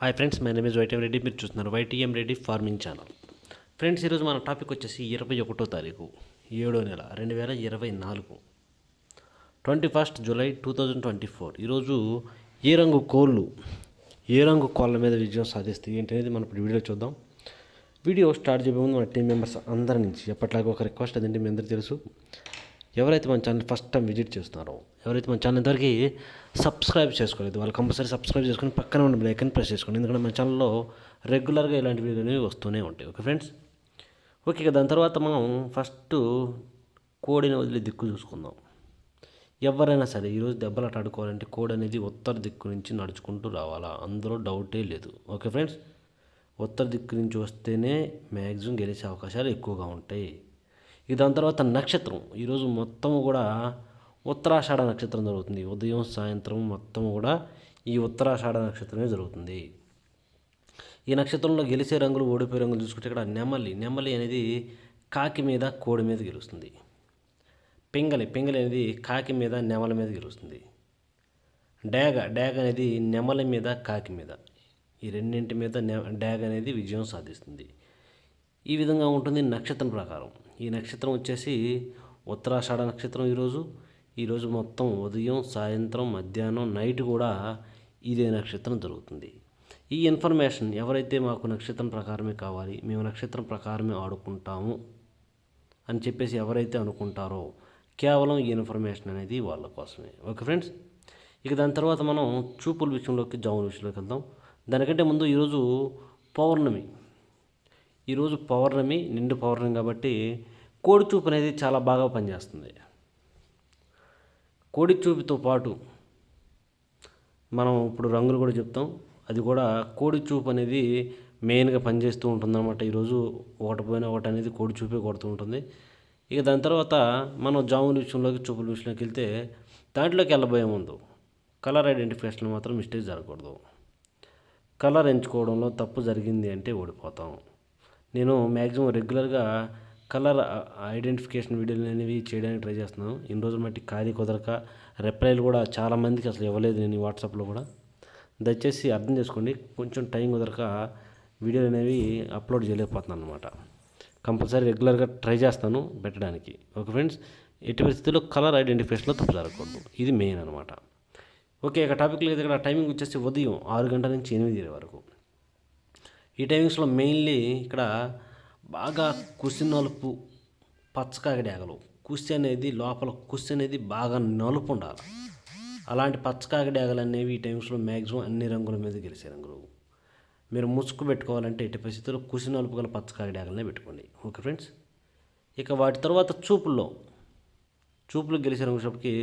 Hi friends, my name is YTM Reddy. మీరు చూస్తున్నారు YTM Reddy farming channel. Friends, ఈరోజు మన టాపిక్ వచ్చేసి 21వ తారీఖు 7వ నెల 2024, 21 జూలై 2024. ఈరోజు ఏ రంగు కోళ్ళ మీద విజయం సాధిస్తాయి ఏంటి అనేది మనం ఇప్పుడు వీడియో చూద్దాం. వీడియో స్టార్ట్ చేయబోయే ముందు మన టీం మెంబర్స్ అందరి నుంచి ఎప్పటిలాగా ఒక రిక్వెస్ట్. అదంటే మీ అందరికీ తెలుసు, ఎవరైతే మన ఛానల్ ఫస్ట్ టైం విజిట్ చేస్తున్నారో, ఎవరైతే మన ఛానల్ ఇంతవరకు సబ్స్క్రైబ్ చేసుకోలేదు, వాళ్ళు కంపల్సరీ సబ్స్క్రైబ్ చేసుకొని పక్కన ఉన్న బెల్ ఐకాన్ ప్రెస్ చేసుకోండి. ఎందుకంటే మన ఛానల్లో రెగ్యులర్గా ఇలాంటి వీడియోలు అనేవి వస్తూనే ఉంటాయి. Okay friends, okay. దాని తర్వాత మనం ఫస్ట్ కోడిని వదిలి దిక్కు చూసుకుందాం. ఎవరైనా సరే ఈరోజు దెబ్బలాట ఆడుకోవాలంటే కోడి అనేది ఉత్తర దిక్కు నుంచి నడుచుకుంటూ రావాలా, అందులో డౌటే లేదు. ఓకే ఫ్రెండ్స్, ఉత్తర దిక్కు నుంచి వస్తేనే మ్యాక్సిమం గెలిచే అవకాశాలు ఎక్కువగా ఉంటాయి. దాని తర్వాత నక్షత్రం, ఈరోజు మొత్తము కూడా ఉత్తరాషాఢ నక్షత్రం జరుగుతుంది. ఉదయం సాయంత్రం మొత్తం కూడా ఈ ఉత్తరాషాఢ నక్షత్రమే జరుగుతుంది. ఈ నక్షత్రంలో గెలిచే రంగులు, ఓడిపోయే రంగులు చూసుకుంటే ఇక్కడ నెమలి అనేది కాకి మీద కోడి మీద గెలుస్తుంది. పింగళి అనేది కాకి మీద నెమల మీద గెలుస్తుంది. డాగ అనేది నెమలి మీద కాకి మీద, ఈ రెండింటి మీద డాగ అనేది విజయం సాధిస్తుంది. ఈ విధంగా ఉంటుంది నక్షత్రం ప్రకారం. ఈ నక్షత్రం వచ్చేసి ఉత్తరాషాఢ నక్షత్రం. ఈరోజు మొత్తం ఉదయం సాయంత్రం మధ్యాహ్నం నైట్ కూడా ఇదే నక్షత్రం జరుగుతుంది. ఈ ఇన్ఫర్మేషన్ ఎవరైతే మాకు నక్షత్రం ప్రకారమే కావాలి, మేము నక్షత్రం ప్రకారమే ఆడుకుంటాము అని చెప్పేసి ఎవరైతే అనుకుంటారో, కేవలం ఈ ఇన్ఫర్మేషన్ అనేది వాళ్ళ కోసమే. ఓకే ఫ్రెండ్స్, దాని తర్వాత మనం చూపుల విషయంలోకి, జాముల విషయంలోకి వెళ్దాం. దానికంటే ముందు ఈరోజు పౌర్ణమి, నిండు పౌర్ణమి కాబట్టి కోడి చూపు అనేది చాలా బాగా పనిచేస్తుంది. కోడి చూపుతో పాటు మనం ఇప్పుడు రంగులు కూడా చెప్తాం. అది కూడా కోడి చూపు అనేది మెయిన్గా పనిచేస్తూ ఉంటుందన్నమాట. ఈరోజు ఒకటి పోయిన ఒకటి అనేది కోడి చూపే కొడుతూ ఉంటుంది. దాని తర్వాత మనం జాముల విషయంలోకి, చూపుల విషయంలోకి వెళ్తే, దాంట్లోకి వెళ్ళబోయే ముందు కలర్ ఐడెంటిఫికేషన్ మాత్రం మిస్టేక్ జరగకూడదు. కలర్ ఎంచుకోవడంలో తప్పు జరిగింది అంటే ఓడిపోతాం. నేను మ్యాక్సిమం రెగ్యులర్గా కలర్ ఐడెంటిఫికేషన్ వీడియోలు అనేవి చేయడానికి ట్రై చేస్తున్నాను. ఇన్ని రోజులు మట్టి ఖాళీ కుదరక రిప్లైలు కూడా చాలామందికి అసలు ఇవ్వలేదు నేను వాట్సాప్లో కూడా. దయచేసి అర్థం చేసుకోండి, కొంచెం టైం కుదరక వీడియోలు అనేవి అప్లోడ్ చేయలేకపోతున్నాను అనమాట. కంపల్సరీ రెగ్యులర్గా ట్రై చేస్తాను పెట్టడానికి. ఓకే ఫ్రెండ్స్, ఎట్టి పరిస్థితుల్లో కలర్ ఐడెంటిఫికేషన్లో తప్పు జరగకూడదు, ఇది మెయిన్ అనమాట. ఓకే, టాపిక్ లేదు. ఇక్కడ టైమింగ్ వచ్చేసి ఉదయం 6 గంటల నుంచి 8 వరకు. ఈ టైమింగ్స్లో మెయిన్లీ ఇక్కడ బాగా కుసి నలుపు పచ్చకాకిడాగలు, కుసి అనేది లోపల కుసి అనేది బాగా నలుపు ఉండాలి. అలాంటి పచ్చకాకిడాగలు అనేవి ఈ టైమ్స్లో మ్యాక్సిమం అన్ని రంగుల మీద గెలిచే రంగులు. మీరు ముసుగు పెట్టుకోవాలంటే ఎట్టి పరిస్థితుల్లో కుసి నలుపు గల పచ్చకాకిడాగలనే పెట్టుకోండి. ఓకే ఫ్రెండ్స్, వాటి తర్వాత చూపులు గెలిచే రంగులకి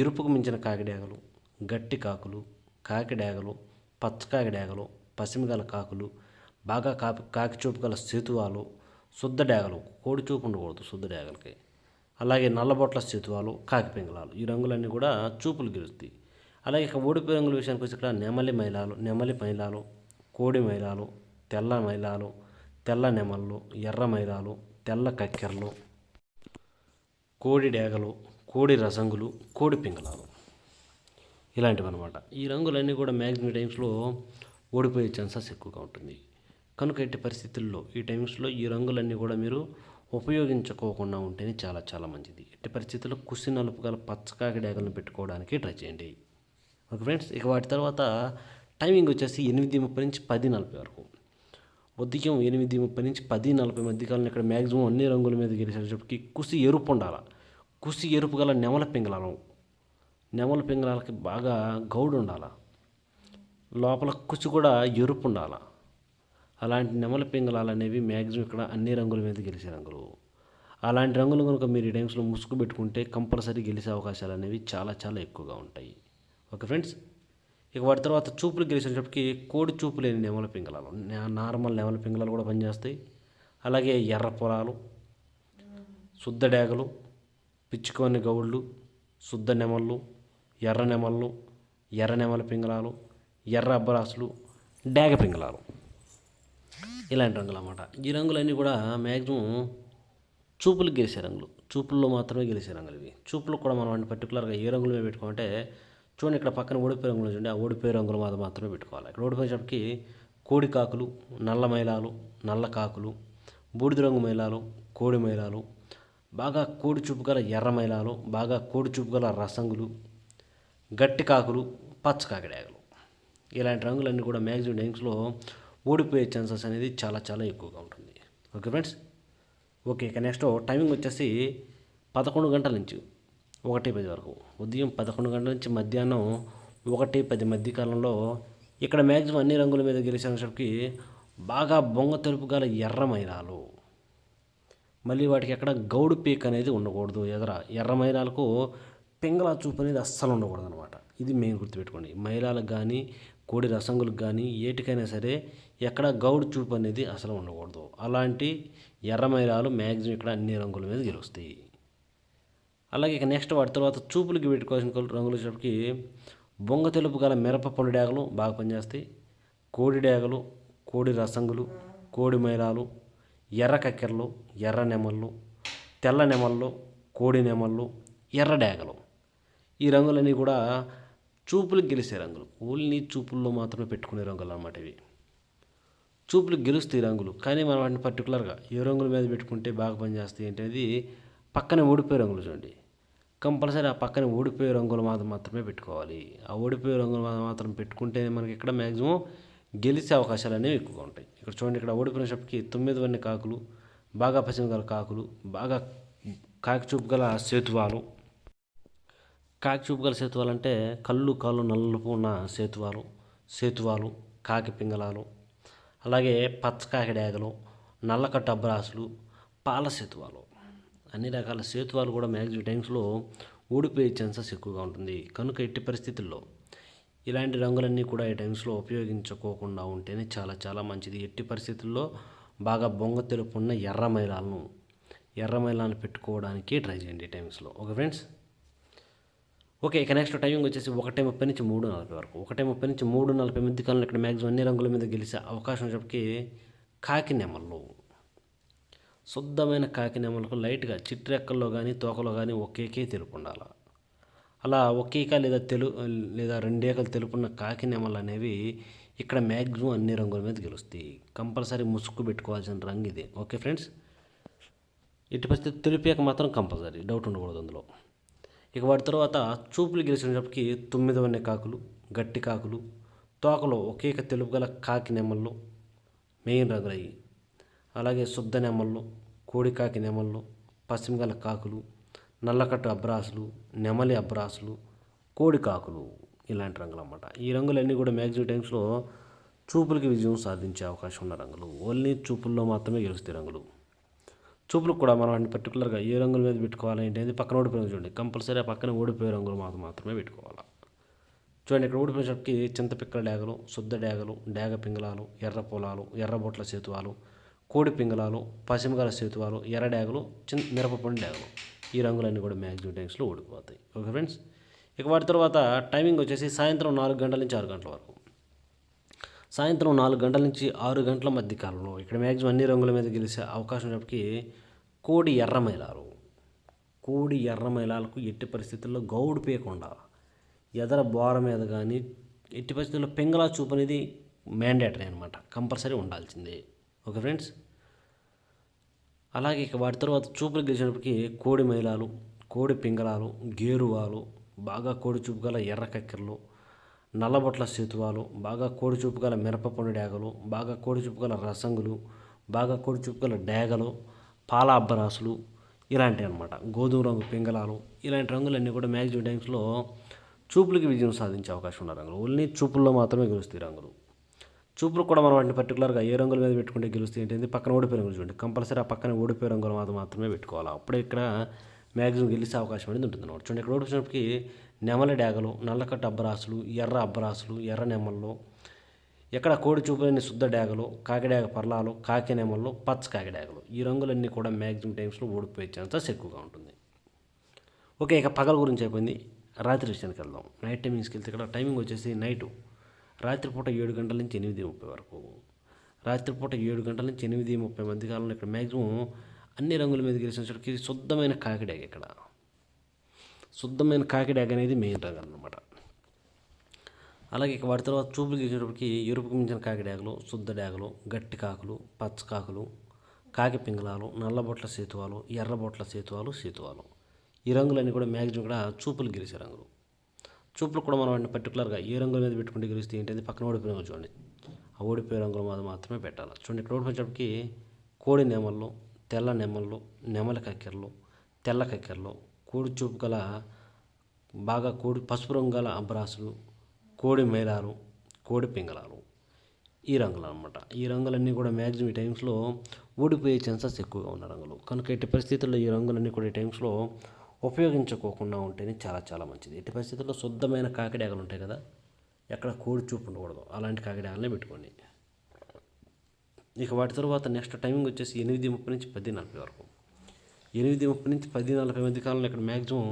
ఎరుపుకు మించిన కాకిడాగలు, గట్టి కాకులు, కాకిడాగలు, పచ్చకాకిడాగలు, పసిమిగల కాకులు, బాగా కాకి చూపు గల సేతువాలు, శుద్ధ డాగలు, కోడి చూపు ఉండకూడదు శుద్ధ డాగలకి, అలాగే నల్లబొట్ల సేతువాలు, కాకి పింగళాలు, ఈ రంగులన్నీ కూడా చూపులు గెలుస్తాయి. అలాగే ఓడిపోయే రంగుల విషయానికి వచ్చి ఇక్కడ నెమలి మైలాలు, కోడి మైలాలు, తెల్ల మైలాలు, తెల్ల నెమళ్ళు, ఎర్ర మైలాలు, తెల్ల కక్కెరలు, కోడి డాగలు, కోడి రసంగులు, కోడి పింగళాలు, ఇలాంటివి అనమాట. ఈ రంగులన్నీ కూడా మ్యాక్సిమం టైమ్స్లో ఓడిపోయే ఛాన్సెస్ ఎక్కువగా ఉంటుంది. కనుక ఎట్టి పరిస్థితుల్లో ఈ టైమ్స్లో ఈ రంగులన్నీ కూడా మీరు ఉపయోగించుకోకుండా ఉంటేనే చాలా చాలా మంచిది. ఎట్టి పరిస్థితుల్లో కుసి నలుపు గల పచ్చకాకి డాగలను పెట్టుకోవడానికి ట్రై చేయండి. ఓకే ఫ్రెండ్స్, వాటి తర్వాత టైమింగ్ వచ్చేసి 8:30 నుంచి 10:40 వరకు. ఉదయం 8:30 నుంచి 10:40 మధ్య కాలంలో ఇక్కడ మ్యాక్సిమం అన్ని రంగుల మీద గెలిచేటప్పటికి కుసి ఎరుపు ఉండాలి. కుసి ఎరుపు గల నెమల పింగళాలకి బాగా గౌడు ఉండాలి. లోపల కుసి కూడా ఎరుపు ఉండాలి. అలాంటి నెమల పింగళాలు అనేవి మ్యాక్సిమం ఇక్కడ అన్ని రంగుల మీద గెలిచే రంగులు. అలాంటి రంగులు కనుక మీరు ఈ టైమ్స్లో ముసుగు పెట్టుకుంటే కంపల్సరీ గెలిచే అవకాశాలు అనేవి చాలా చాలా ఎక్కువగా ఉంటాయి. ఓకే ఫ్రెండ్స్, వాటి తర్వాత చూపులు గెలిచేటప్పటికి కోడి చూపు లేని నెమల పింగళాలు, నార్మల్ నెమల పింగళాలు కూడా పనిచేస్తాయి. అలాగే ఎర్ర పొలాలు, శుద్ధ డాగలు, పిచ్చుకోని గౌళ్ళు, శుద్ధ నెమళ్ళు, ఎర్ర నెమల పింగళాలు, ఎర్ర అబ్బరాసులు, డాగ పింగళాలు, ఇలాంటి రంగులు అన్నమాట. ఈ రంగులన్నీ కూడా మ్యాక్సిమం చూపులు గెలిచే రంగులు, చూపుల్లో మాత్రమే గెలిచే రంగులు ఇవి. చూపులు కూడా మనం పర్టికులర్గా ఏ రంగులు మీద పెట్టుకోమంటే చూడండి ఇక్కడ పక్కన ఓడిపోయే రంగులు చూడండి, ఆ ఓడిపోయే రంగులు మాత్రమే పెట్టుకోవాలి. ఇక్కడ ఓడిపోయేటప్పటికి కోడి కాకులు, నల్ల మైలాలు, నల్ల కాకులు, బూడిద రంగు మైలాలు, కోడి మైలాలు, బాగా కోడి చూపు గల ఎర్ర మైలాలు, బాగా కోడి చూపు గల రసంగులు, గట్టి కాకులు, పచ్చ కాకిడాగలు. ఇలాంటి రంగులన్నీ కూడా మ్యాక్సిమం టైమ్స్లో ఓడిపోయే ఛాన్సెస్ అనేది చాలా చాలా ఎక్కువగా ఉంటుంది. Okay friends. ఓకే, ఇక నెక్స్ట్ టైమింగ్ వచ్చేసి 11 గంటల నుంచి 1:10 వరకు. ఉదయం 11 గంటల నుంచి మధ్యాహ్నం 1:10 మధ్య కాలంలో ఇక్కడ మ్యాక్సిమం అన్ని రంగుల మీద గెలిచేసరికి బాగా బొంగ తెలుపు గల ఎర్ర మైలాలు, మళ్ళీ వాటికి ఎక్కడ గౌడు పీక్ అనేది ఉండకూడదు. ఎర్ర మైలాలకు పింగళ చూపు అనేది అస్సలు ఉండకూడదు అనమాట. ఇది మెయిన్ గుర్తుపెట్టుకోండి. మైలాలకు కానీ కోడి రసంగులకు కానీ ఏటికైనా సరే ఎక్కడ గౌడు చూపు అనేది అసలు ఉండకూడదు. అలాంటి ఎర్ర మైలాలు మ్యాక్సిమం ఇక్కడ అన్ని రంగుల మీద గెలుస్తాయి. అలాగే ఇక నెక్స్ట్ వాటి తర్వాత చూపులకి పెట్టుకోవాల్సిన రంగులు వచ్చేటప్పటికి బొంగ తెలుపు గల మిరప పండు డేగలు బాగా పనిచేస్తాయి. కోడి డేగలు, కోడి రసంగులు, కోడి మైలాలు, ఎర్ర కక్కెరలు, ఎర్ర నెమళ్ళు, తెల్ల నెమళ్ళు, కోడి నెమళ్ళు, ఎర్ర డేగలు. ఈ రంగులన్నీ కూడా చూపులకు గెలిచే రంగులు. ఓన్లీ చూపుల్లో మాత్రమే పెట్టుకునే రంగులు అన్నమాట ఇవి. చూపులకు గెలుస్తాయి రంగులు, కానీ మనం వాటిని పర్టికులర్గా ఏ రంగుల మీద పెట్టుకుంటే బాగా పనిచేస్తాయి అనేది పక్కనే ఓడిపోయే రంగులు చూడండి. కంపల్సరీ ఆ పక్కన ఓడిపోయే రంగులు మాత్రమే పెట్టుకోవాలి. ఆ ఓడిపోయే రంగులు మాత్రం పెట్టుకుంటే మనకి ఇక్కడ మ్యాక్సిమం గెలిచే అవకాశాలు అనేవి ఎక్కువగా ఉంటాయి. ఇక్కడ చూడండి, ఇక్కడ ఓడిపోయినప్పటికీ 9 వన్నె కాకులు, బాగా పశ్చిమ గల కాకులు, బాగా కాకి చూపు గల సేతువాలు. కాకి చూపు గల సేతువాలు అంటే కళ్ళు కాళ్ళు నలుపు ఉన్న సేతువాలు, కాకి పింగళాలు, అలాగే పచ్చ కాకి డేగలు, నల్లకట్టు అబ్రాసులు, పాల సేతువాలు. అన్ని రకాల సేతువాలు కూడా మ్యాక్సిమం టైమ్స్లో ఓడిపోయే ఛాన్సెస్ ఎక్కువగా ఉంటుంది. కనుక ఎట్టి పరిస్థితుల్లో ఇలాంటి రంగులన్నీ కూడా ఈ టైమ్స్లో ఉపయోగించుకోకుండా ఉంటేనే చాలా చాలా మంచిది. ఎట్టి పరిస్థితుల్లో బాగా బొంగ తెలుపు ఉన్న ఎర్ర మైలాలను పెట్టుకోవడానికి ట్రై చేయండి ఈ టైమ్స్లో. Okay friends. ఓకే, ఇక నెక్స్ట్ టైమింగ్ వచ్చేసి 1:30 నుంచి 3:40 వరకు. 1:30 నుంచి 3:40 మధ్య కాలంలో ఇక్కడ మ్యాక్సిమం అన్ని రంగుల మీద గెలిచే అవకాశం వచ్చేప్పటికి కాకి నెమళ్ళు. శుద్ధమైన కాకి నెమలకు లైట్గా చిట్రెక్కల్లో కానీ తోకలో కానీ ఒకేకే తెలుపు ఉండాలి. అలా ఒకేక లేదా రెండేకలు తెలుపున్న కాకి నెమలు అనేవి ఇక్కడ మ్యాక్సిమం అన్ని రంగుల మీద గెలుస్తాయి. కంపల్సరీ ముసుగు పెట్టుకోవాల్సిన రంగు ఇదే. Okay friends. ఇటు పరిస్థితి తెలిపాక మాత్రం కంపల్సరీ, డౌట్ ఉండకూడదు అందులో. ఇక వాటి తర్వాత చూపులు గెలిచినప్పటికీ 9 వన్నె కాకులు, గట్టి కాకులు, తోకలో ఒకేక తెలుపు గల కాకి నెమళ్ళు మెయిన్ రంగులయ్యి. అలాగే శుద్ధ నెమళ్ళు, కోడి కాకి నెమళ్ళు, పశ్చిమ గల కాకులు, నల్లకట్టు అబ్రాసులు, నెమలి అబ్రాసులు, కోడి కాకులు. ఇలాంటి రంగులు అన్నమాట. ఈ రంగులన్నీ కూడా మ్యాక్సిమం టైమ్స్లో చూపులకి విజయం సాధించే అవకాశం ఉన్న రంగులు. ఓన్లీ చూపుల్లో మాత్రమే గెలుస్తాయి రంగులు. చూపులకు కూడా మనం అన్ని పర్టికులర్గా ఏ రంగుల మీద పెట్టుకోవాలి ఏంటి పక్కన ఓడిపోయిన చూడండి. కంపల్సరీ ఆ పక్కన ఓడిపోయే రంగులు మాత్రమే పెట్టుకోవాలి. చూడండి, ఇక్కడ ఓడిపోయేసరికి చింతపిక్కల డేగలు, శుద్ధ డేగలు, డేగ పింగళాలు, ఎర్ర పొలాలు, ఎర్ర బొట్ల సేతువాలు, కోడి పింగళాలు, పశ్చిమగల సేతువాలు, ఎర్ర డేగలు, మిరపపండు డేగలు. ఈ రంగులన్నీ కూడా మ్యాక్సిమం టైమ్స్లో ఓడిపోతాయి. Okay friends. ఇక వాటి తర్వాత టైమింగ్ వచ్చేసి సాయంత్రం 4 గంటల నుంచి 6 గంటల వరకు. సాయంత్రం 4 గంటల నుంచి 6 గంటల మధ్య కాలంలో ఇక్కడ మ్యాక్సిమం అన్ని రంగుల మీద గెలిచే అవకాశం ఉన్నప్పటికీ కోడి ఎర్ర మైలాలకు ఎట్టి పరిస్థితుల్లో గౌడు పీయకుండా ఎదర బోర మీద కానీ ఎట్టి పరిస్థితుల్లో పింగళా చూపు అనేది మ్యాండేటరీ అనమాట, కంపల్సరీ ఉండాల్సిందే. Okay friends. అలాగే ఇక వాటి తర్వాత చూపులు గెలిచినప్పటికీ కోడి మైలాలు, కోడి పింగళాలు, గేరువాలు, బాగా కోడి చూపు గల ఎర్ర కక్కెరలు, నల్లబొట్ల సేతువాలు, బాగా కోడి చూపు గల మిరపపండు డేగలు, బాగా కోడి చూపు గల రసంగులు, బాగా కోడి చూపు గల డేగలు, పాల అబ్బరాసులు, ఇలాంటివి అనమాట. గోధుమ రంగు పింగళాలు. ఇలాంటి రంగులన్నీ కూడా మ్యాక్సిమం టైమ్స్లో చూపులకి విజయం సాధించే అవకాశం ఉన్న రంగులు. ఓన్లీ చూపుల్లో మాత్రమే గెలుస్తాయి రంగులు. చూపులు కూడా మనం వాటిని పర్టికులర్గా ఏ రంగుల మీద పెట్టుకుంటే గెలుస్తాయి ఏంటంటే పక్కన ఓడిపోయే రంగులు చూడండి. కంపల్సరీ ఆ పక్కన ఓడిపోయే రంగులు మాత్రమే పెట్టుకోవాలి. అప్పుడే ఇక్కడ మ్యాక్సిమం గెలిచే అవకాశం అనేది ఉంటుంది అనమాట. చూడండి, ఇక్కడ ఓడిపోయినప్పటికీ నెమలి డేగలు, నల్లకట్టు అబ్బరాసులు, ఎర్ర అబ్బరాసులు, ఎర్ర నెమళ్ళు, ఎక్కడ కోడి చూపులని శుద్ధ డేగలు, కాకిడేగ పర్లాలు, కాకి నెమళ్ళు, పచ్చ కాకిడేగలు. ఈ రంగులన్నీ కూడా మ్యాక్సిమం టైమ్స్లో ఓడిపోయే ఛాన్సెస్ ఎక్కువగా ఉంటుంది. ఓకే, ఇక పగల గురించి అయిపోయింది. రాత్రి విషయానికి వెళ్దాం. నైట్ టైమింగ్స్కి వెళ్తే ఇక్కడ టైమింగ్ వచ్చేసి రాత్రిపూట 7 గంటల నుంచి 8:30 వరకు. రాత్రిపూట 7 గంటల నుంచి 8:30 మధ్య కాలంలో ఇక్కడ మ్యాక్సిమం అన్ని రంగుల మీద గెలిచినప్పటికీ శుద్ధమైన కాకిడేగ. ఇక్కడ శుద్ధమైన కాకిడేగ అనేది మెయిన్ రంగు అన్నమాట. అలాగే ఇక వాటి తర్వాత చూపులు గీసేటప్పటికి ఎరుపుకు మించిన కాకి డేగలు, శుద్ధ డేగలు, గట్టి కాకులు, పచ్చ కాకులు, కాకి పింగళాలు, నల్లబొట్ల సేతువాలు, ఎర్రబొట్ల సేతువాలు. ఈ రంగులన్నీ కూడా మ్యాక్సిమం కూడా చూపులు గెలిచే రంగులు. చూపులు కూడా మనం వాటిని పర్టికులర్గా ఏ రంగుల మీద పెట్టుకుంటే గెలిస్తే ఏంటంటే పక్కన ఓడిపోయిన రంగులు చూడండి. ఆ ఓడిపోయే రంగుల మీద మాత్రమే పెట్టాలి. చూడండి ఇక్కడ ఓడిపోయేటప్పటికి కోడి నెమళ్ళు, తెల్ల నెమళ్ళు, నెమలి కక్కెరలు, తెల్ల కక్కెరలు, కోడి చూపు గల బాగా కోడి పసుపు రంగు గల అబ్రాసులు, కోడి మేళాలు, కోడి పింగళాలు, ఈ రంగులు అనమాట. ఈ రంగులన్నీ కూడా మ్యాక్సిమం ఈ టైమ్స్లో ఓడిపోయే ఛాన్సెస్ ఎక్కువగా ఉన్న రంగులు. కనుక ఎట్టి పరిస్థితుల్లో ఈ రంగులన్నీ కూడా ఈ టైమ్స్లో ఉపయోగించుకోకుండా ఉంటేనే చాలా చాలా మంచిది. ఎట్టి పరిస్థితుల్లో శుద్ధమైన కాకిడాగలు ఉంటాయి కదా, ఎక్కడ కోడి చూపు ఉండకూడదు, అలాంటి కాకిడాగలనే పెట్టుకోండి. ఇక వాటి తర్వాత నెక్స్ట్ టైమింగ్ వచ్చేసి 8:30 నుంచి 10:40 వరకు. 8:30 నుంచి 10:40 మధ్య కాలంలో ఇక్కడ మ్యాక్సిమం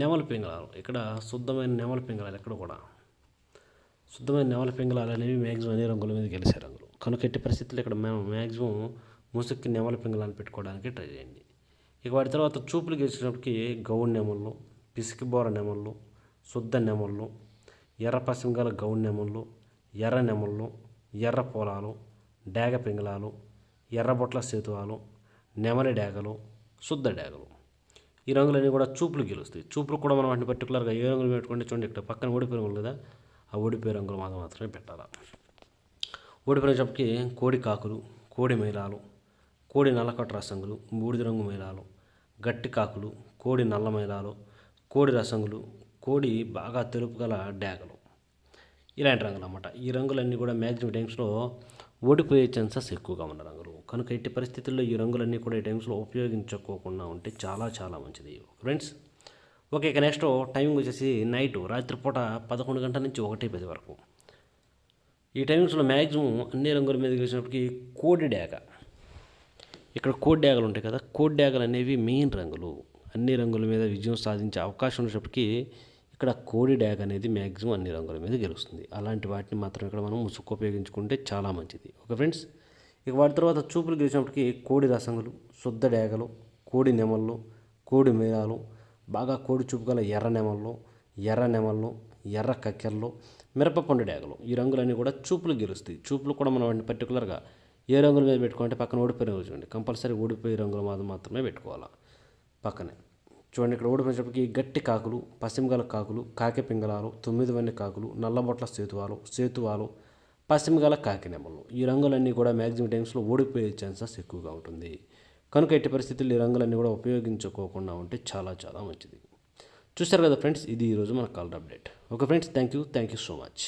నెమలి పింగళాలు, ఇక్కడ శుద్ధమైన నెమలి పింగళాలు, ఎక్కడ కూడా శుద్ధమైన నెమలి పింగళాలు అనేవి మ్యాక్సిమం అనే రంగుల మీద గెలిచే రంగులు. కనుక ఎట్టి పరిస్థితుల్లో ఇక్కడ మేము మ్యాక్సిమం ముసుక్కి నెమలి పింగళాలు పెట్టుకోవడానికి ట్రై చేయండి. ఇక వాటి తర్వాత చూపులు గెలిచినప్పటికీ గౌన్ నెమళ్ళు, పిసికిబోర నెమళ్ళు, శుద్ధ నెమళ్ళు, ఎర్ర పసింగల గౌన్ నెమళ్ళు, ఎర్ర నెమళ్ళు, ఎర్ర పొలాలు, డేగ పింగళాలు, ఎర్రబొట్ల సేతువాలు, నెమలి డేగలు, శుద్ధ డేగలు, ఈ రంగులన్నీ కూడా చూపులు గెలుస్తాయి. చూపులు కూడా మనం వాటిని పర్టికులర్గా ఏ రంగులు పెట్టుకుంటే చూడండి, ఇక్కడ పక్కన ఓడిపోయే రంగులు కదా, ఆ ఓడిపోయే రంగులు మాత్రమే పెట్టాలి. ఓడిపోయినప్పటికీ కోడి కాకులు, కోడి మేళాలు, కోడి నల్లకట్ట రసంగులు, బూడిద రంగు మేళాలు, గట్టి కాకులు, కోడి నల్ల మేళాలు, కోడి రసంగులు, కోడి బాగా తెలుపు గల డేగలు, ఇలాంటి రంగులు అన్నమాట. ఈ రంగులన్నీ కూడా మ్యాక్సిమం టైమ్స్లో ఓడిపోయే ఛాన్సెస్ ఎక్కువగా ఉన్న రంగులు. కనుక ఎట్టి పరిస్థితుల్లో ఈ రంగులన్నీ కూడా ఈ టైమ్స్లో ఉపయోగించుకోకుండా ఉంటే చాలా చాలా మంచిది ఫ్రెండ్స్. ఓకే, ఇక నెక్స్ట్ టైమింగ్ వచ్చేసి నైట్ రాత్రిపూట 11 గంటల నుంచి 1:10 వరకు. ఈ టైమింగ్స్లో మ్యాక్సిమం అన్ని రంగుల మీద గెలిచినప్పటికీ కోడి డేగ, ఇక్కడ కోడి డేగలు ఉంటాయి కదా, కోడి డేగలు అనేవి మెయిన్ రంగులు. అన్ని రంగుల మీద విజయం సాధించే అవకాశం ఉన్నప్పటికీ ఇక్కడ కోడి డేగ అనేది మ్యాక్సిమం అన్ని రంగుల మీద గెలుస్తుంది. అలాంటి వాటిని మాత్రం ఇక్కడ మనం ముసుగు ఉపయోగించుకుంటే చాలా మంచిది. Okay friends. ఇక వాటి తర్వాత చూపులు గెలిచినప్పటికీ కోడి రసంగులు, శుద్ధ డేగలు, కోడి నెమళ్ళు, కోడి మేళాలు, బాగా కోడి చూపు గల ఎర్ర నెమళ్ళు, ఎర్ర కక్కెరలు, మిరపపండు డేగలు, ఈ రంగులన్నీ కూడా చూపులు గెలుస్తాయి. చూపులు కూడా మనం వాటిని పర్టికులర్గా ఏ రంగుల మీద పెట్టుకోవాలంటే పక్కన ఓడిపోయే రంగులు చూడండి, కంపల్సరీ ఓడిపోయే రంగుల మీద మాత్రమే పెట్టుకోవాలి పక్కనే. చూడండి ఇక్కడ ఓడిపోయేటప్పటికి గట్టి కాకులు, పశ్చిమగల కాకులు, కాకి పింగళాలు, 9 వన్నె కాకులు, నల్లబొట్ల సేతువాలు, పశ్చిమగల కాకి నెమళ్ళు, ఈ రంగులన్నీ కూడా మ్యాక్సిమం టైమ్స్లో ఓడిపోయే ఛాన్సెస్ ఎక్కువగా ఉంటుంది. కనుక ఎట్టి పరిస్థితుల్లో ఈ రంగులన్నీ కూడా ఉపయోగించుకోకుండా ఉంటే చాలా చాలా మంచిది. చూస్తారు కదా ఫ్రెండ్స్, ఇది ఈరోజు మన call update. Okay friends, thank you so much.